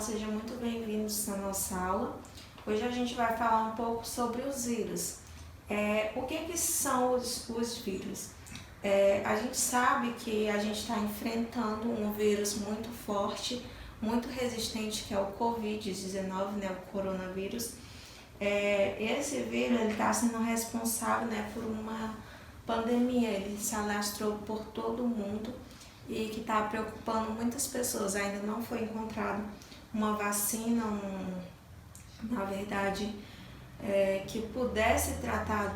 sejam muito bem-vindos na nossa aula. Hoje a gente vai falar um pouco sobre os vírus. O que são os vírus? A gente sabe que a gente está enfrentando um vírus muito forte, muito resistente, que é o Covid-19, né, o coronavírus. Esse vírus está sendo responsável, né, por uma pandemia, ele se alastrou por todo o mundo e que está preocupando muitas pessoas. Ainda não foi encontrado uma vacina, na verdade, que pudesse tratar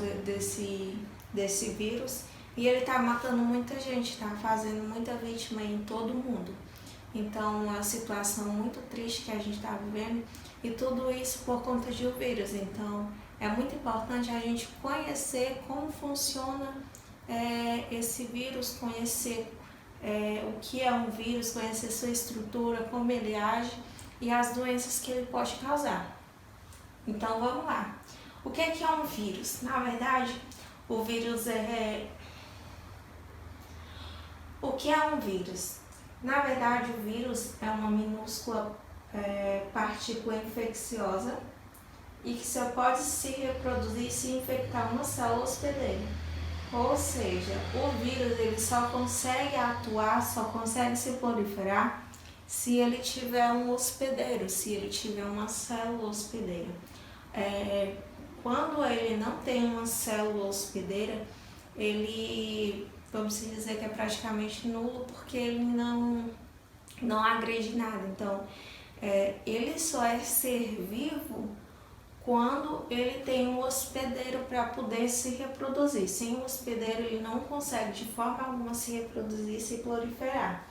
desse vírus, e ele está matando muita gente, está fazendo muita vítima em todo o mundo. Então, uma situação muito triste que a gente está vivendo, e tudo isso por conta de um vírus. Então, é muito importante a gente conhecer como funciona esse vírus, conhecer o que é um vírus, conhecer sua estrutura, como ele age e as doenças que ele pode causar. Então vamos lá. O que é um vírus? Na verdade, o vírus O que é um vírus? Na verdade, o vírus é uma minúscula partícula infecciosa e que só pode se reproduzir se infectar uma célula hospedeira. Ou seja, o vírus ele só consegue atuar, só consegue se proliferar se ele tiver um hospedeiro, se ele tiver uma célula hospedeira. Quando ele não tem uma célula hospedeira, ele, vamos dizer que é praticamente nulo, porque ele não agride nada. Então, ele só é ser vivo quando ele tem um hospedeiro para poder se reproduzir. Sem um hospedeiro, ele não consegue de forma alguma se reproduzir e se proliferar.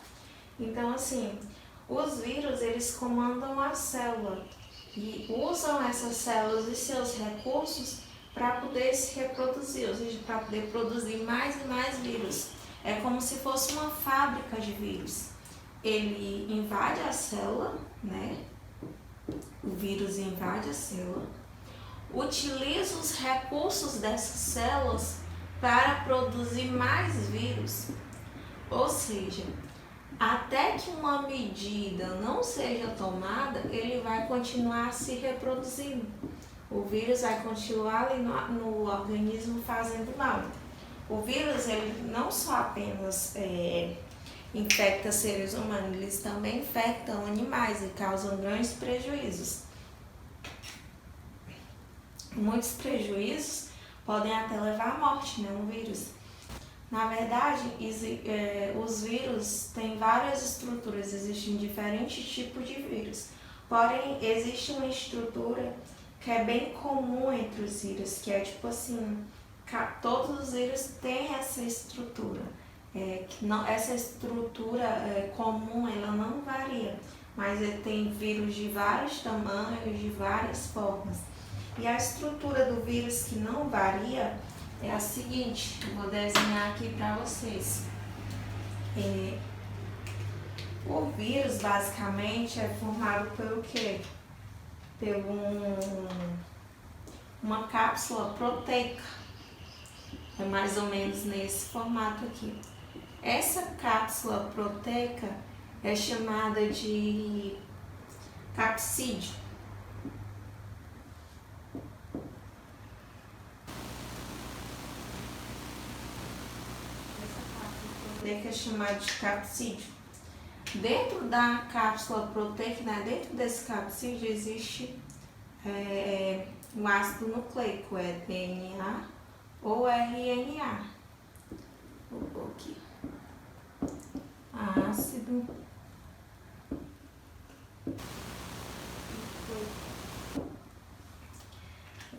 Então, assim, os vírus, eles comandam a célula e usam essas células e seus recursos para poder se reproduzir, ou seja, para poder produzir mais e mais vírus. É como se fosse uma fábrica de vírus. Ele invade a célula, né? O vírus invade a célula, utiliza os recursos dessas células para produzir mais vírus, ou seja, até que uma medida não seja tomada, ele vai continuar se reproduzindo. O vírus vai continuar ali no organismo fazendo mal. O vírus ele não só apenas infecta seres humanos, eles também infectam animais e causam grandes prejuízos. Muitos prejuízos podem até levar à morte, né, um vírus. Na verdade, os vírus têm várias estruturas, existem diferentes tipos de vírus. Porém, existe uma estrutura que é bem comum entre os vírus, que é tipo assim, todos os vírus têm essa estrutura. Essa estrutura comum, ela não varia, mas tem vírus de vários tamanhos, de várias formas. E a estrutura do vírus que não varia é a seguinte, eu vou desenhar aqui para vocês. O vírus basicamente é formado pelo quê? Pelo uma cápsula proteica. É mais ou menos nesse formato aqui. Essa cápsula proteica é chamada de capsídeo. Que é chamado de capsídeo. Dentro da cápsula proteica, né, dentro desse capsídeo existe um ácido nucleico, DNA ou RNA. Vou pôr aqui. Ácido nucleico.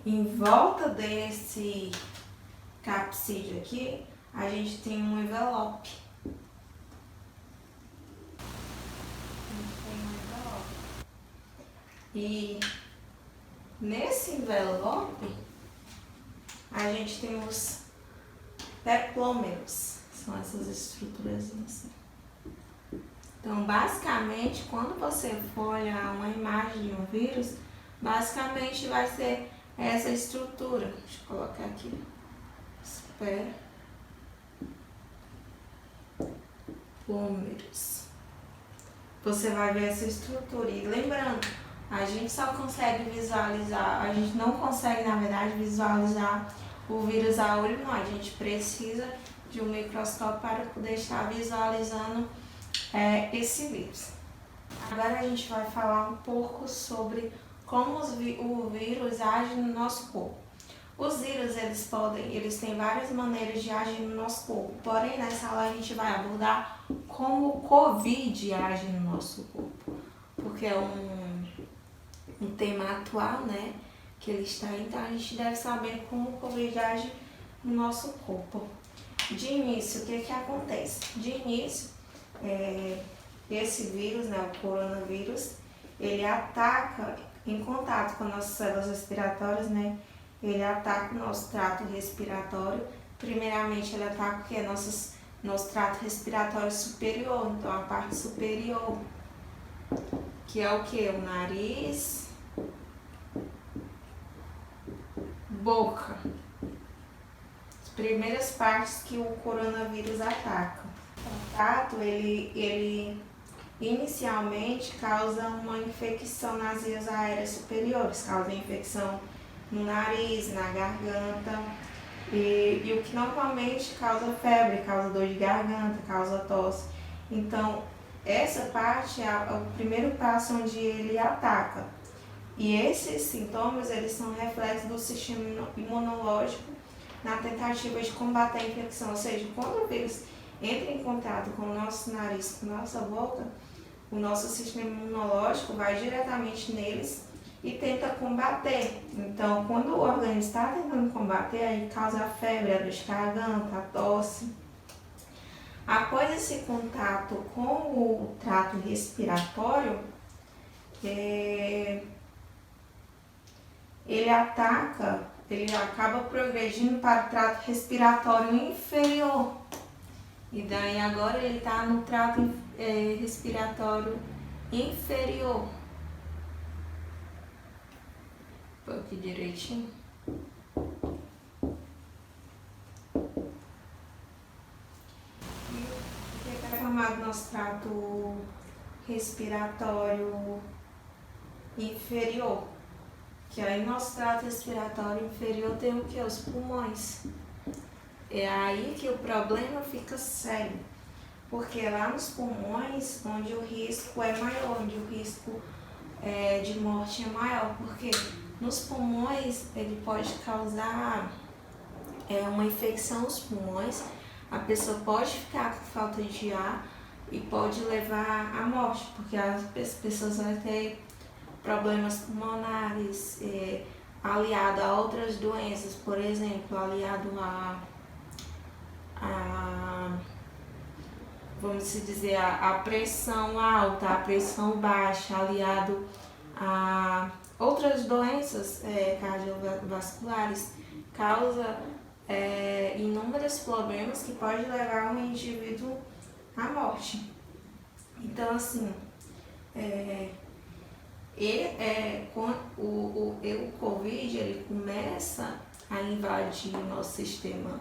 Em volta desse capsídeo aqui, a gente tem um envelope. E nesse envelope, a gente tem os peplômeros, são essas estruturas assim. Então, basicamente, quando você for olhar uma imagem de um vírus, basicamente vai ser essa estrutura. Deixa eu colocar aqui. Peplômeros. você vai ver essa estrutura. E lembrando, a gente só consegue visualizar, a gente não consegue, na verdade, visualizar o vírus a olho nu. A gente precisa de um microscópio para poder estar visualizando esse vírus. Agora a gente vai falar um pouco sobre como o vírus age no nosso corpo. Os vírus, eles têm várias maneiras de agir no nosso corpo, porém nessa aula a gente vai abordar como o Covid age no nosso corpo, porque é um tema atual, né, que ele está aí, então a gente deve saber como o Covid age no nosso corpo. De início, o que acontece? De início, esse vírus, né, o coronavírus, ele ataca em contato com as nossas células respiratórias, né? Ele ataca o nosso trato respiratório. Primeiramente, ele ataca o que? Nosso trato respiratório superior, então a parte superior, que é o que? O nariz, boca. As primeiras partes que o coronavírus ataca. O trato, ele inicialmente causa uma infecção nas vias aéreas superiores, causa infecção no nariz, na garganta, e o que normalmente causa febre, causa dor de garganta, causa tosse. Então, essa parte é o primeiro passo onde ele ataca. E esses sintomas, eles são reflexos do sistema imunológico na tentativa de combater a infecção. Ou seja, quando o vírus entra em contato com o nosso nariz, com a nossa boca, o nosso sistema imunológico vai diretamente neles e tenta combater. Então, quando o organismo está tentando combater, aí causa a febre, a dor de garganta, a tosse. Após esse contato com o trato respiratório, ele acaba progredindo para o trato respiratório inferior. E daí agora ele está no trato respiratório inferior. Vou aqui direitinho. E o que é formado nosso trato respiratório inferior? Que aí nosso trato respiratório inferior tem o que? Os pulmões. É aí que o problema fica sério, porque é lá nos pulmões onde o risco é maior, onde o risco de morte é maior, porque nos pulmões ele pode causar uma infecção nos pulmões, a pessoa pode ficar com falta de ar e pode levar à morte, porque as pessoas vão ter problemas pulmonares aliado a outras doenças, por exemplo, aliado vamos dizer, a pressão alta, a pressão baixa, aliado a outras doenças cardiovasculares, causa inúmeros problemas que pode levar um indivíduo à morte. Então, assim, o Covid, ele começa a invadir o nosso sistema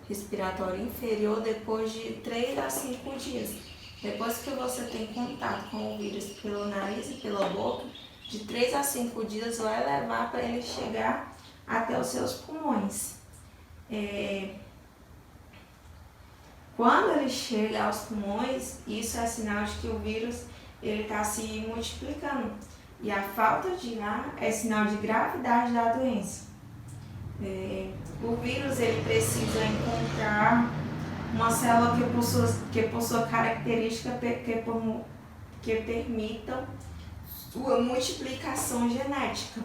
respiratório inferior depois de 3 a 5 dias. Depois que você tem contato com o vírus pelo nariz e pela boca, de 3 a 5 dias vai levar para ele chegar até os seus pulmões. Quando ele chega aos pulmões, isso é sinal de que o vírus está se multiplicando. E a falta de ar é sinal de gravidade da doença. O vírus ele precisa encontrar uma célula que possua características que permitam sua multiplicação genética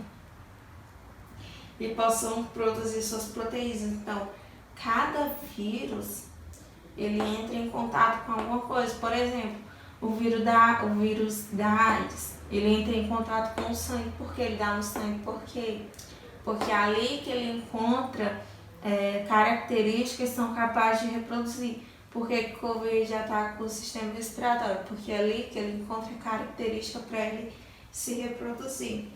e possam produzir suas proteínas. Então, cada vírus ele entra em contato com alguma coisa. Por exemplo, o vírus da AIDS, ele entra em contato com o sangue. Por que ele dá no sangue? Por quê? Porque é ali que ele encontra características que são capazes de reproduzir. Por que o Covid já está com o sistema respiratório? Porque é ali que ele encontra características para ele se reproduzir.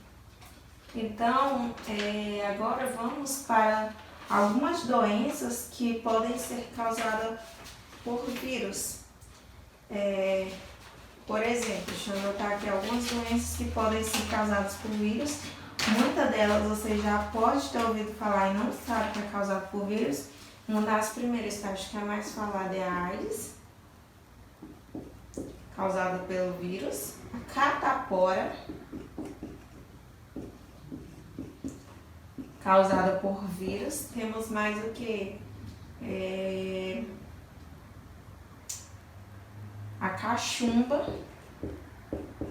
Então, agora vamos para algumas doenças que podem ser causadas por vírus. Por exemplo, deixa eu anotar aqui algumas doenças que podem ser causadas por vírus. Muitas delas você já pode ter ouvido falar e não sabe que é causada por vírus. Uma das primeiras que eu acho que é a mais falada é a AIDS, causada pelo vírus. A catapora, causada por vírus. Temos mais o que? A cachumba.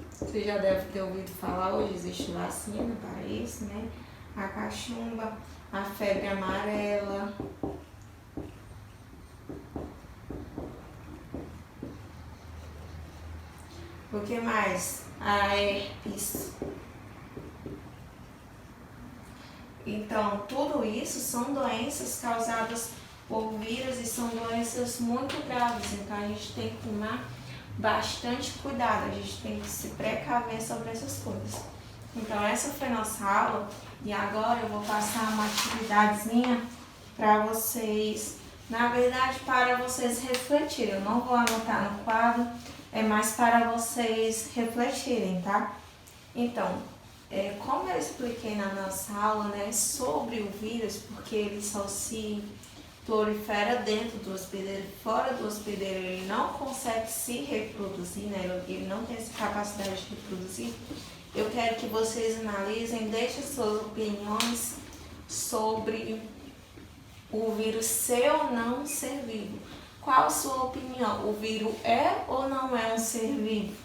Você já deve ter ouvido falar, hoje existe vacina para isso, né? A cachumba, a febre amarela. O que mais? A herpes. Então, tudo isso são doenças causadas por vírus e são doenças muito graves. Então, a gente tem que tomar bastante cuidado, a gente tem que se precaver sobre essas coisas. Então, essa foi nossa aula e agora eu vou passar uma atividadezinha para vocês, na verdade, para vocês refletirem. Eu não vou anotar no quadro, é mais para vocês refletirem, tá? Então, como eu expliquei na nossa aula, né, sobre o vírus, porque ele só se prolifera dentro do hospedeiro, fora do hospedeiro ele não consegue se reproduzir, né? Ele não tem essa capacidade de reproduzir. Eu quero que vocês analisem, deixem suas opiniões sobre o vírus ser ou não ser vivo. Qual a sua opinião? O vírus é ou não é um ser vivo?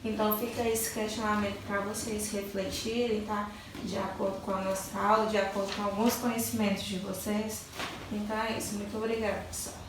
Então fica esse questionamento para vocês refletirem, tá? De acordo com a nossa aula, de acordo com alguns conhecimentos de vocês. Então é isso. Muito obrigada, pessoal.